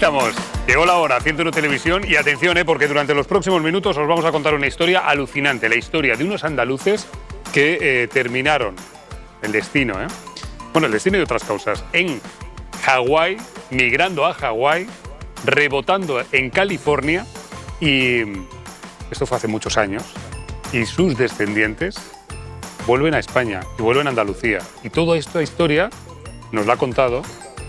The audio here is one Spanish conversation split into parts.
Estamos, llegó la hora, 101 Televisión, y atención, porque durante los próximos minutos os vamos a contar una historia alucinante, la historia de unos andaluces que terminaron el destino, bueno, el destino y otras causas, en Hawái, migrando a Hawái, rebotando en California, y esto fue hace muchos años, y sus descendientes vuelven a España y vuelven a Andalucía. Y toda esta historia nos la ha contado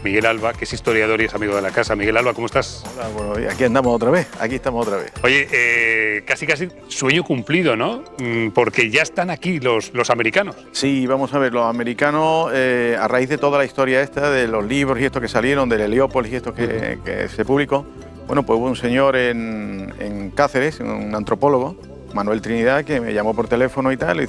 Miguel Alba, que es historiador y es amigo de la casa. Miguel Alba, ¿cómo estás? Hola, bueno, aquí andamos otra vez, aquí estamos otra vez. Oye, casi sueño cumplido, ¿no? Porque ya están aquí los americanos. Sí, vamos a ver, los americanos, a raíz de toda la historia esta, de los libros y estos que salieron, del Heliópolis y esto que se publicó, bueno, pues hubo un señor en Cáceres, un antropólogo, Manuel Trinidad, que me llamó por teléfono y tal, y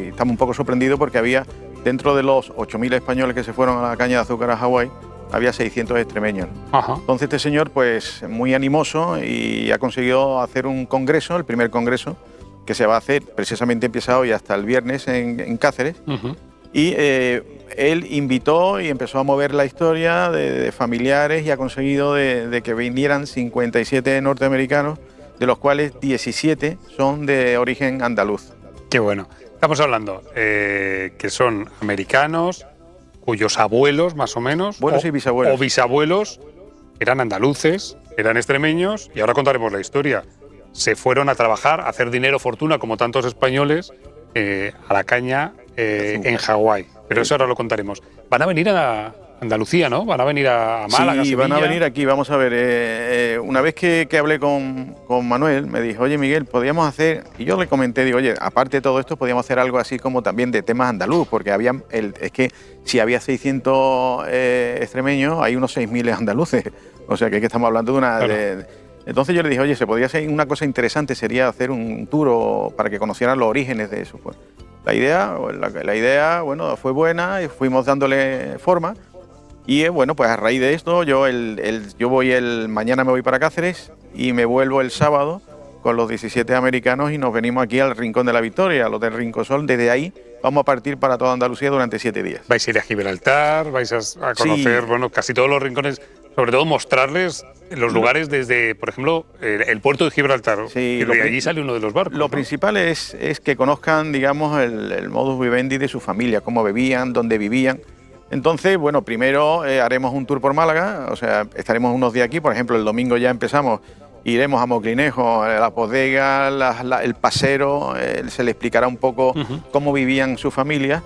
estamos un poco sorprendidos porque había, dentro de los 8.000 españoles que se fueron a la caña de azúcar a Hawái, había 600 extremeños. Ajá. Entonces este señor, pues muy animoso, y ha conseguido hacer un congreso, el primer congreso, que se va a hacer, precisamente empieza hoy hasta el viernes en Cáceres, y él invitó y empezó a mover la historia de familiares y ha conseguido de que vinieran 57 norteamericanos, de los cuales 17 son de origen andaluz. Qué bueno. Estamos hablando que son americanos, cuyos abuelos, más o menos, Abuelos y bisabuelos. o bisabuelos, eran andaluces, eran extremeños, y ahora contaremos la historia. Se fueron a trabajar, a hacer dinero, fortuna, como tantos españoles, a la caña en Hawái. Pero eso ahora lo contaremos. Van a venir a Andalucía, ¿no? Van a venir a Málaga, Sí, Sevilla. van a venir aquí. Vamos a ver, una vez que hablé con Manuel, me dijo, oye Miguel, podríamos hacer, y yo le comenté, digo, oye, aparte de todo esto, podríamos hacer algo así como también de temas andaluz, porque es que si había 600 extremeños, hay unos 6.000 andaluces, o sea que estamos hablando de una... Claro. Entonces yo le dije, oye, se podría hacer una cosa interesante, sería hacer un tour para que conocieran los orígenes de eso. Pues, la idea, bueno, fue buena y fuimos dándole forma. Y bueno, pues a raíz de esto, yo mañana me voy para Cáceres y me vuelvo el sábado con los 17 americanos y nos venimos aquí al Rincón de la Victoria, al Hotel Rincosol. Desde ahí vamos a partir para toda Andalucía durante 7 días. Vais a ir a Gibraltar, vais a conocer, bueno, casi todos los rincones, sobre todo mostrarles los lugares desde, por ejemplo, el puerto de Gibraltar. Sí, que de allí sale uno de los barcos. Lo ¿no? principal es que conozcan, digamos, el modus vivendi de su familia, cómo bebían, dónde vivían. Entonces, bueno, primero haremos un tour por Málaga, o sea, estaremos unos días aquí, por ejemplo, el domingo ya empezamos, iremos a Moclinejo, la bodega, el pasero, se le explicará un poco cómo vivían sus familias.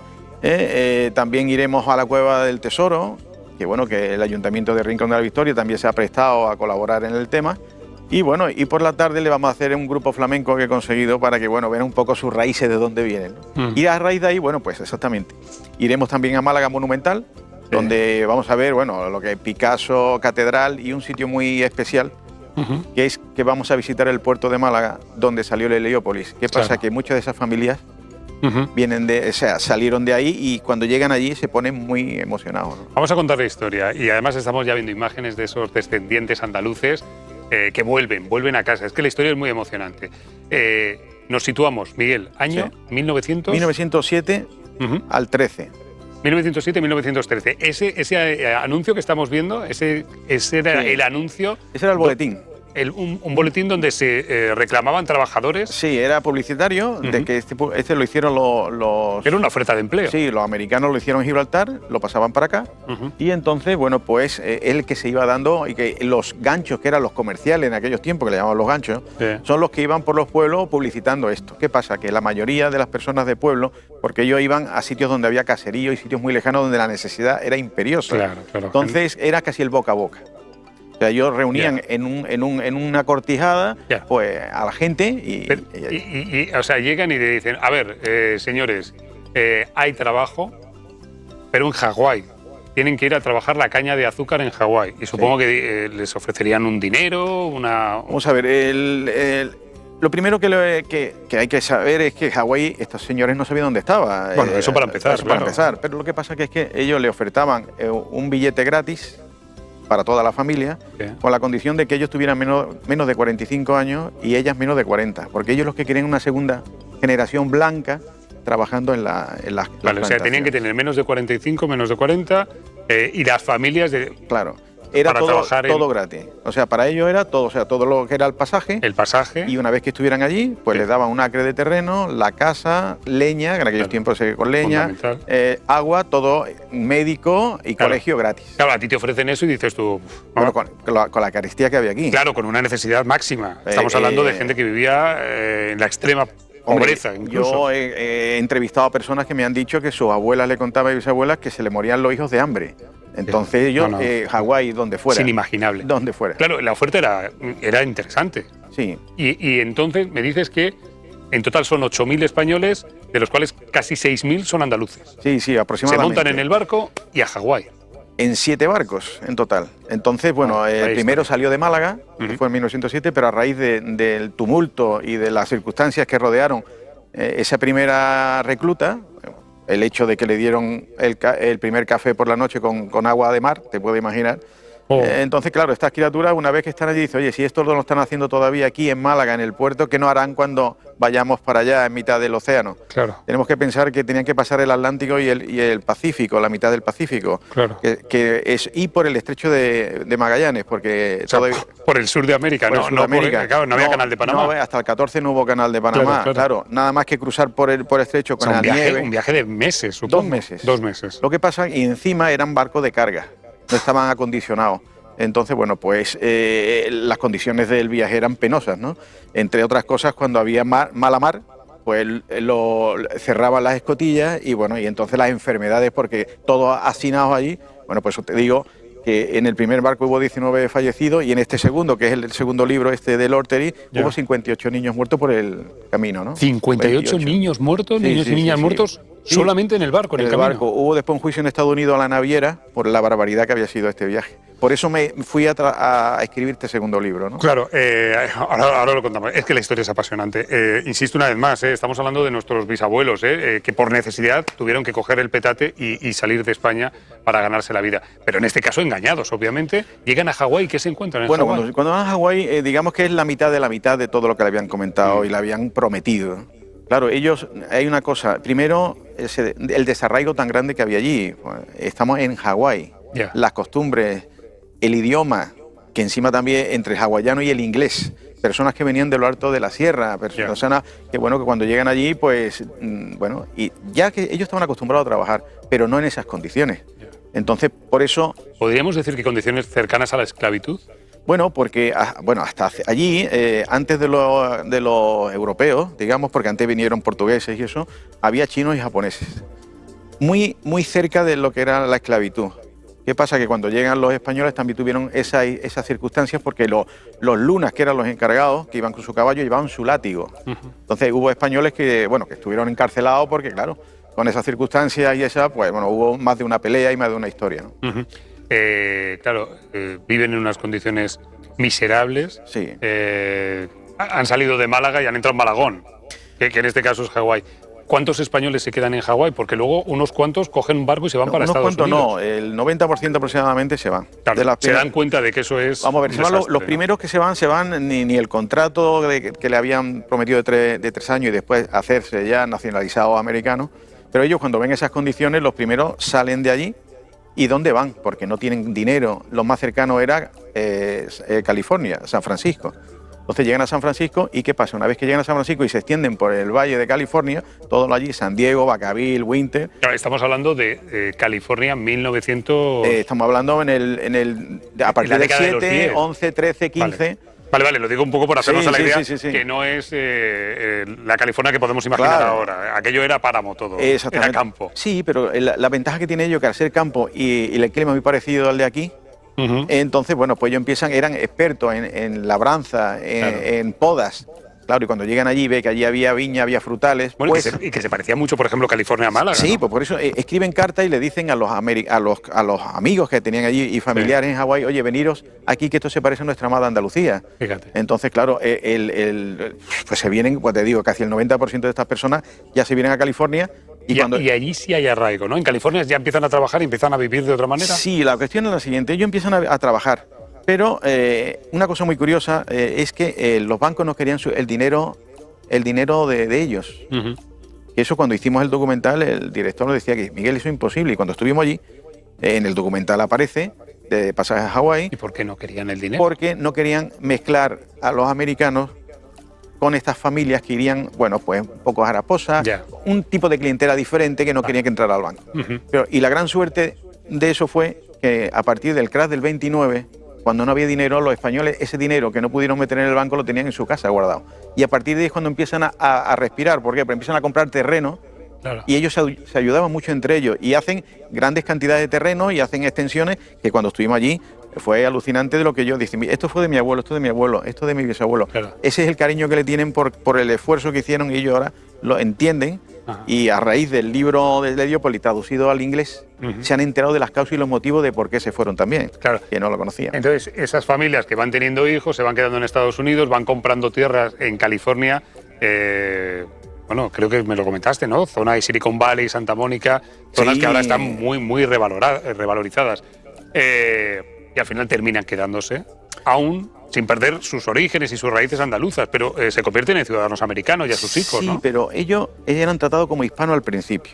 También iremos a la Cueva del Tesoro, que bueno, que el Ayuntamiento de Rincón de la Victoria también se ha prestado a colaborar en el tema. Y bueno, y por la tarde le vamos a hacer un grupo flamenco que he conseguido para que, bueno, vean un poco sus raíces, de dónde vienen, ¿no? Y a raíz de ahí, bueno, pues exactamente. Iremos también a Málaga Monumental, donde vamos a ver, bueno, lo que es Picasso, Catedral y un sitio muy especial, que es que vamos a visitar el puerto de Málaga, donde salió el Heliópolis. ¿Qué pasa? Claro. Que muchas de esas familias salieron de ahí y cuando llegan allí se ponen muy emocionados, ¿no? Vamos a contar la historia y además estamos ya viendo imágenes de esos descendientes andaluces que vuelven a casa. Es que la historia es muy emocionante. Nos situamos, Miguel, año 1907 al 13. 1907-1913. Ese anuncio que estamos viendo, ese era el anuncio. Ese era el boletín. Un boletín donde se reclamaban trabajadores. Sí, era publicitario, de que este lo hicieron los... Era una oferta de empleo. Sí, los americanos lo hicieron en Gibraltar, lo pasaban para acá, y entonces, bueno, pues el que se iba dando, y que los ganchos, que eran los comerciales en aquellos tiempos, que le llamaban los ganchos, son los que iban por los pueblos publicitando esto. ¿Qué pasa? Que la mayoría de las personas de pueblo, porque ellos iban a sitios donde había caserío y sitios muy lejanos donde la necesidad era imperiosa. Claro. Entonces era casi el boca a boca. O sea, ellos reunían en una cortijada pues, a la gente y o sea, llegan y le dicen, a ver, señores, hay trabajo, pero en Hawái. Tienen que ir a trabajar la caña de azúcar en Hawái. Y supongo que les ofrecerían un dinero, una... Vamos a ver, lo primero que hay que saber es que Hawái, estos señores no sabían dónde estaba. Bueno, eso para empezar, Eso para empezar. Pero lo que pasa es que ellos le ofertaban un billete gratis para toda la familia, con la condición de que ellos tuvieran menos de 45 años y ellas menos de 40, porque ellos los que querían una segunda generación blanca trabajando en las Vale, o sea, tenían que tener menos de 45, menos de 40 y las familias de... Claro. era para todo, trabajar todo gratis. O sea, para ellos era todo, o sea, todo lo que era el pasaje. Y una vez que estuvieran allí, pues sí, les daban un acre de terreno, la casa, leña, que en aquellos tiempos se con leña, agua, todo, médico y colegio gratis. Claro, a ti te ofrecen eso y dices tú... Bueno, con la carestía que había aquí. Claro, con una necesidad máxima. Estamos hablando de gente que vivía en la extrema pobreza, incluso. Yo he entrevistado a personas que me han dicho que sus abuelas le contaban y bisabuelas que se le morían los hijos de hambre. Entonces ellos, Hawái, donde fuera. Es inimaginable. Donde fuera. Claro, la oferta era interesante. Sí. Y entonces me dices que en total son 8.000 españoles, de los cuales casi 6.000 son andaluces. Sí, sí, aproximadamente. Se montan en el barco y a Hawái. En 7 barcos en total. Entonces, bueno, el primero salió de Málaga, que fue en 1907, pero a raíz del tumulto y de las circunstancias que rodearon esa primera recluta, el hecho de que le dieron el primer café por la noche con agua de mar, te puedes imaginar. Entonces, claro, estas criaturas, una vez que están allí, dicen, oye, si esto lo están haciendo todavía aquí en Málaga, en el puerto, ¿qué no harán cuando vayamos para allá, en mitad del océano? Claro. Tenemos que pensar que tenían que pasar el Atlántico y el Pacífico, la mitad del Pacífico. Claro. Y por el estrecho de Magallanes, porque... O sea, por el sur de América, no había canal de Panamá. No, hasta el 14 no hubo canal de Panamá, claro. Nada más que cruzar por el estrecho con la nieve. Un viaje de meses, supongo. 2 meses. 2 meses. Lo que pasa, y encima eran barcos de carga, no estaban acondicionados. Entonces, bueno, pues las condiciones del viaje eran penosas, ¿no? Entre otras cosas, cuando había mala mar, pues cerraban las escotillas y, bueno, y entonces las enfermedades, porque todos hacinados allí, bueno, pues te digo que en el primer barco hubo 19 fallecidos y en este segundo, que es el segundo libro del Ortery, hubo 58 niños muertos por el camino, ¿no? 58 niños muertos, niños y niñas muertos, solamente en el barco, en el camino. Barco. Hubo después un juicio en Estados Unidos a la naviera por la barbaridad que había sido este viaje. Por eso me fui a escribir este segundo libro, ¿no? Claro, ahora lo contamos. Es que la historia es apasionante. Insisto una vez más, estamos hablando de nuestros bisabuelos, que por necesidad tuvieron que coger el petate y salir de España para ganarse la vida. Pero en este caso engañados, obviamente. Llegan a Hawái, ¿qué se encuentran en Hawái? Bueno, cuando van a Hawái, digamos que es la mitad de todo lo que le habían comentado y le habían prometido. Claro, ellos, hay una cosa. Primero, el desarraigo tan grande que había allí. Estamos en Hawái. Las costumbres, el idioma, que encima también entre el hawaiano y el inglés, personas que venían de lo alto de la sierra, personas que, bueno, que cuando llegan allí, pues, bueno, y ya que ellos estaban acostumbrados a trabajar, pero no en esas condiciones. Entonces, por eso... ¿Podríamos decir que condiciones cercanas a la esclavitud? Bueno, porque hasta allí, antes de los europeos, digamos, porque antes vinieron portugueses y eso, había chinos y japoneses. Muy, muy cerca de lo que era la esclavitud. ¿Qué pasa? Que cuando llegan los españoles también tuvieron esas circunstancias porque los lunas, que eran los encargados, que iban con su caballo, llevaban su látigo. Entonces hubo españoles que estuvieron encarcelados porque, claro, con esas circunstancias y pues bueno, hubo más de una pelea y más de una historia, ¿no? Claro, viven en unas condiciones miserables. Sí. Han salido de Málaga y han entrado en Malagón, que en este caso es Hawái. ¿Cuántos españoles se quedan en Hawái? Porque luego unos cuantos cogen un barco y se van para Estados Unidos. No, el 90% aproximadamente se van. Claro, se dan cuenta de que eso es... Vamos a ver, los primeros que se van, ni el contrato que le habían prometido de 3 años y después hacerse ya nacionalizados americanos, pero ellos cuando ven esas condiciones, los primeros salen de allí. ¿Y dónde van? Porque no tienen dinero. Lo más cercano era California, San Francisco. Entonces llegan a San Francisco y ¿qué pasa? Una vez que llegan a San Francisco y se extienden por el Valle de California, todo allí, San Diego, Vacaville, Winter... Claro, estamos hablando de California 1900... estamos hablando a partir del 7, 11, 13, 15... Vale, lo digo un poco por hacernos a la idea que no es la California que podemos imaginar ahora. Aquello era páramo todo, era campo. Sí, pero la ventaja que tiene ello que al ser campo y el clima muy parecido al de aquí, entonces, bueno, pues ellos eran expertos en labranza, en podas. Claro, y cuando llegan allí ve que allí había viña, había frutales. Bueno, pues, y que se parecía mucho, por ejemplo, California a Málaga. Sí, ¿no? pues por eso escriben cartas y le dicen a los amigos que tenían allí y familiares en Hawái, oye, veniros aquí que esto se parece a nuestra amada Andalucía. Fíjate. Entonces, claro, pues se vienen, pues te digo, casi el 90% de estas personas ya se vienen a California. Y allí sí hay arraigo, ¿no? En California ya empiezan a trabajar y empiezan a vivir de otra manera. Sí, la cuestión es la siguiente, ellos empiezan a trabajar, pero una cosa muy curiosa es que los bancos no querían el dinero de ellos. Eso cuando hicimos el documental, el director nos decía que, Miguel, eso es imposible, y cuando estuvimos allí, en el documental aparece de pasajes a Hawái. ¿Y por qué no querían el dinero? Porque no querían mezclar a los americanos con estas familias que irían, bueno, pues un poco haraposas, un tipo de clientela diferente que no querían que entrara al banco. Y la gran suerte de eso fue que a partir del crash del 29, cuando no había dinero, los españoles ese dinero que no pudieron meter en el banco lo tenían en su casa guardado. Y a partir de ahí es cuando empiezan a respirar. ¿Por qué? Porque empiezan a comprar terreno. Claro. Y ellos se ayudaban mucho entre ellos y hacen grandes cantidades de terreno y hacen extensiones que cuando estuvimos allí fue alucinante de lo que yo dije. Esto fue de mi abuelo, esto de mi abuelo, esto de mi bisabuelo. Claro. Ese es el cariño que le tienen por el esfuerzo que hicieron y ellos ahora lo entienden. Ajá. Y a raíz del libro de Heliópolis traducido al inglés se han enterado de las causas y los motivos de por qué se fueron también, claro, que no lo conocían. Entonces, esas familias que van teniendo hijos se van quedando en Estados Unidos, van comprando tierras en California. Bueno, creo que me lo comentaste, ¿no? Zona de Silicon Valley, Santa Mónica, zonas que ahora están muy revalorizadas. Y al final terminan quedándose, aún sin perder sus orígenes y sus raíces andaluzas, pero se convierten en ciudadanos americanos y a sus hijos, ¿no? Sí, pero ellos eran tratados como hispanos al principio.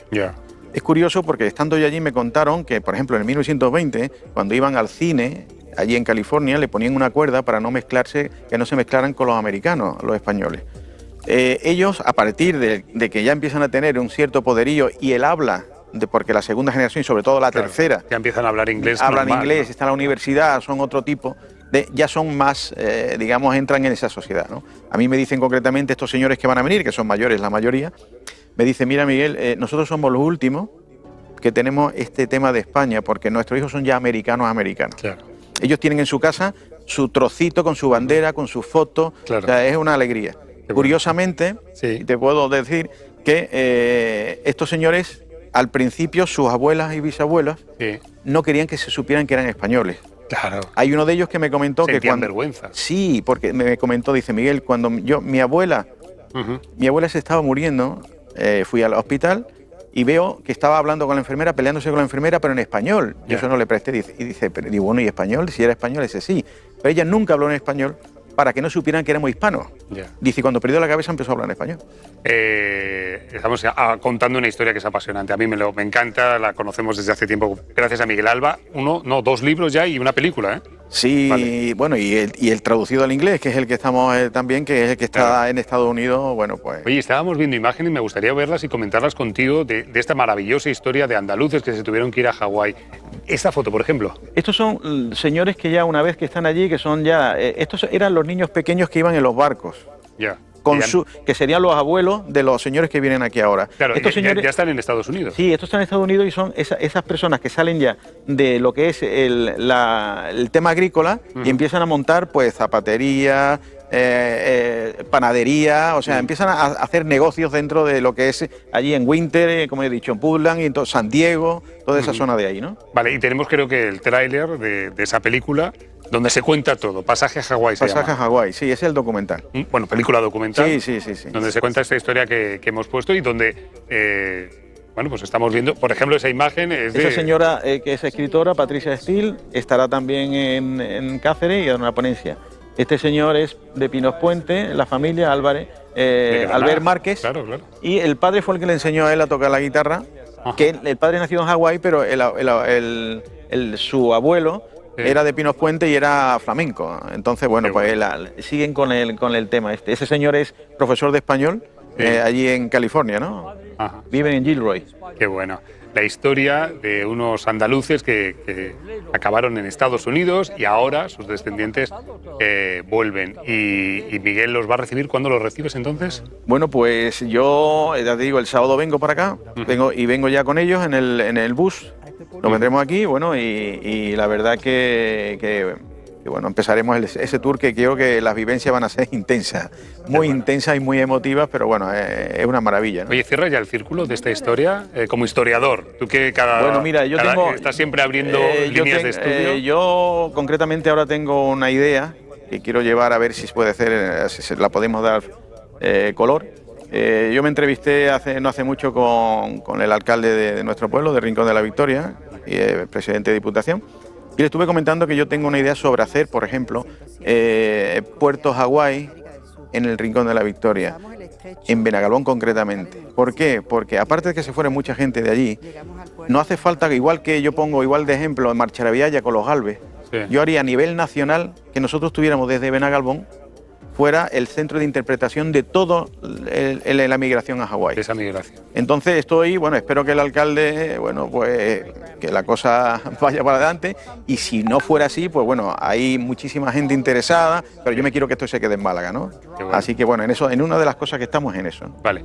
Es curioso porque estando yo allí me contaron que, por ejemplo, en 1920, cuando iban al cine, allí en California, le ponían una cuerda para no mezclarse, que no se mezclaran con los americanos, los españoles. Ellos, a partir de que ya empiezan a tener un cierto poderío y el habla, porque la segunda generación y sobre todo la tercera... Ya empiezan a hablar inglés. Hablan normal, inglés, ¿no? Están en la universidad, son otro tipo, ya son más, digamos, entran en esa sociedad, ¿no? A mí me dicen concretamente estos señores que van a venir, que son mayores la mayoría, me dicen, mira Miguel, nosotros somos los últimos que tenemos este tema de España, porque nuestros hijos son ya americanos. Claro. Ellos tienen en su casa su trocito con su bandera, con su foto, claro. O sea, es una alegría. Curiosamente, te puedo decir que estos señores, al principio, sus abuelas y bisabuelas no querían que se supieran que eran españoles. Claro. Hay uno de ellos que me comentó que cuando... vergüenza. Sí, porque me comentó, dice Miguel, cuando mi abuela se estaba muriendo, fui al hospital y veo que estaba hablando con la enfermera, peleándose con la enfermera, pero en español. Yo eso no le presté. Y dice, digo, bueno, ¿y español? Si era español, dice, sí. Pero ella nunca habló en español para que no supieran que éramos hispanos. Dice, cuando perdió la cabeza empezó a hablar en español. Estamos contando una historia que es apasionante. A mí me encanta, la conocemos desde hace tiempo gracias a Miguel Alba. Dos libros ya y una película, ¿eh? Sí, vale. Bueno, y el traducido al inglés, que es el que estamos también, que es el que está en Estados Unidos, bueno, pues... Oye, estábamos viendo imágenes y me gustaría verlas y comentarlas contigo de esta maravillosa historia de andaluces que se tuvieron que ir a Hawái. Esta foto, por ejemplo. Estos son señores que ya una vez que están allí, que son ya... estos eran los niños pequeños que iban en los barcos. Que serían los abuelos de los señores que vienen aquí ahora. Claro, estos señores ya están en Estados Unidos. Sí, estos están en Estados Unidos y son esas personas que salen ya de lo que es el tema agrícola y empiezan a montar pues zapatería, panadería, o sea, empiezan a hacer negocios dentro de lo que es allí en Winter, como he dicho, en Portland y en San Diego, toda esa zona de ahí, ¿no? Vale, y tenemos creo que el tráiler de esa película donde se cuenta todo, Pasaje a Hawái se llama. Pasaje a Hawái, sí, ese es el documental. Bueno, película documental. Sí. Donde se cuenta esta historia que hemos puesto y donde, bueno, pues estamos viendo, por ejemplo, esa imagen es de... Esa señora que es escritora, Patricia Steele, estará también en Cáceres y en una ponencia. Este señor es de Pinos Puente, la familia Álvarez, Albert Márquez. Claro. Y el padre fue el que le enseñó a él a tocar la guitarra, que el padre nació en Hawái, pero su abuelo era de Pinos Puente y era flamenco. Entonces, bueno, pues siguen con el tema este. Ese señor es profesor de español allí en California, ¿no? Viven en Gilroy. Qué bueno. La historia de unos andaluces que acabaron en Estados Unidos y ahora sus descendientes vuelven. Y Miguel los va a recibir. ¿Cuándo los recibes entonces? Bueno, pues yo, ya te digo, el sábado vengo para acá, vengo ya con ellos en el bus. Nos vendremos aquí, bueno, y la verdad que bueno, empezaremos ese tour que creo que las vivencias van a ser intensas, muy intensas y muy emotivas, pero bueno, es una maravilla, ¿no? Oye, cierra ya el círculo de esta historia como historiador. Tú que estás siempre abriendo líneas de estudio. Yo concretamente ahora tengo una idea que quiero llevar a ver si se puede hacer, si la podemos dar color. Yo me entrevisté no hace mucho con el alcalde de nuestro pueblo, de Rincón de la Victoria, y el presidente de Diputación. Y le estuve comentando que yo tengo una idea sobre hacer, por ejemplo, Puerto Hawái en el Rincón de la Victoria, en Benagalbón concretamente. ¿Por qué? Porque aparte de que se fuera mucha gente de allí, no hace falta, igual que yo pongo igual de ejemplo en Marcharabiaya con los Galves, Sí. yo haría a nivel nacional que nosotros tuviéramos desde Benagalbón fuera el centro de interpretación de todo la migración a Hawái. Esa migración. Entonces estoy, bueno, espero que el alcalde, bueno, pues que la cosa vaya para adelante, y si no fuera así, pues bueno, hay muchísima gente interesada, pero yo me quiero que esto se quede en Málaga, ¿no? Qué bueno. Así que bueno, en una de las cosas que estamos en eso. Vale.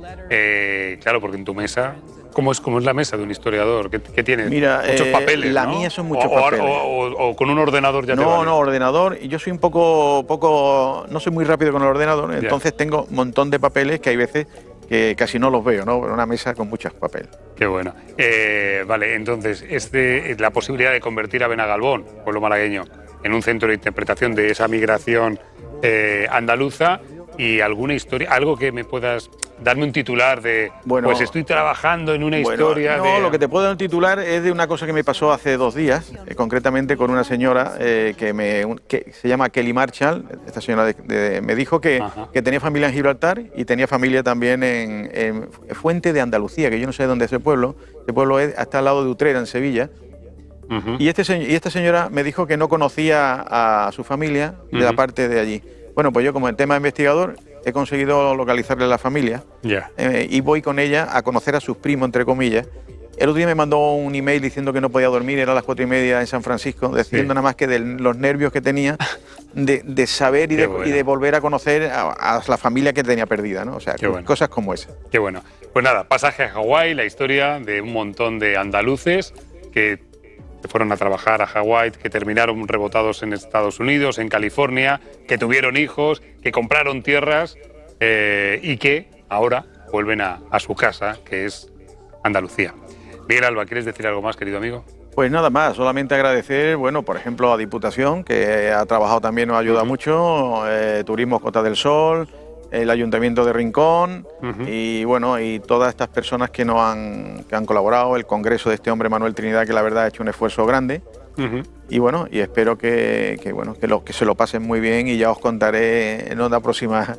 Claro, porque en tu mesa, ¿cómo es la mesa de un historiador? ¿Qué tiene? Mira, muchos papeles, la ¿no? mía son muchos papeles. O con un ordenador ya te vale. No, ordenador, y yo soy un poco, no soy muy rápido con el ordenador, entonces tengo un montón de papeles que hay veces que casi no los veo, ¿no? Una mesa con muchos papeles. Qué bueno. Vale, entonces, la posibilidad de convertir a Benagalbón, pueblo malagueño, en un centro de interpretación de esa migración andaluza, y alguna historia, algo que me puedas darme un titular de, bueno, pues estoy trabajando en una historia no, de... lo que te puedo dar un titular es de una cosa que me pasó hace 2 días, concretamente con una señora que se llama Kelly Marshall. Esta señora me dijo que tenía familia en Gibraltar y tenía familia también en Fuente de Andalucía, que yo no sé dónde es ese pueblo. Ese pueblo está al lado de Utrera, en Sevilla. Y esta señora me dijo que no conocía a su familia de la parte de allí. Bueno, pues yo, como el tema de investigador, he conseguido localizarle a la familia y voy con ella a conocer a sus primos, entre comillas. El otro día me mandó un email diciendo que no podía dormir, era a las 4:30 en San Francisco, diciendo nada más que de los nervios que tenía de saber y de volver a conocer a la familia que tenía perdida, ¿no? O sea, cosas como esas. Qué bueno. Pues nada, pasaje a Hawái, la historia de un montón de andaluces que fueron a trabajar a Hawái, que terminaron rebotados en Estados Unidos, en California, que tuvieron hijos, que compraron tierras y que ahora vuelven a su casa, que es Andalucía. Miguel Alba, ¿quieres decir algo más, querido amigo? Pues nada más, solamente agradecer, bueno, por ejemplo, a Diputación, que ha trabajado también, nos ayuda mucho, Turismo Costa del Sol, el Ayuntamiento de Rincón y bueno, y todas estas personas que han colaborado, el Congreso de este hombre Manuel Trinidad, que la verdad ha hecho un esfuerzo grande. Y bueno, y espero que se lo pasen muy bien, y ya os contaré en una próxima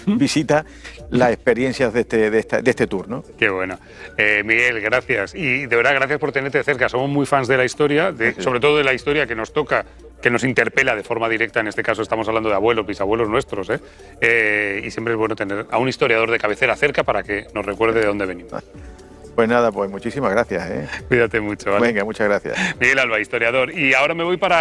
visita las experiencias de este tour, ¿no? Qué bueno. Miguel, gracias. Y de verdad, gracias por tenerte de cerca. Somos muy fans de la historia, sobre todo de la historia que nos toca, que nos interpela de forma directa. En este caso estamos hablando de abuelos, bisabuelos nuestros, y siempre es bueno tener a un historiador de cabecera cerca para que nos recuerde de dónde venimos. Pues nada, pues muchísimas gracias. Cuídate mucho, ¿vale? Venga, muchas gracias. Miguel Alba, historiador. Y ahora me voy para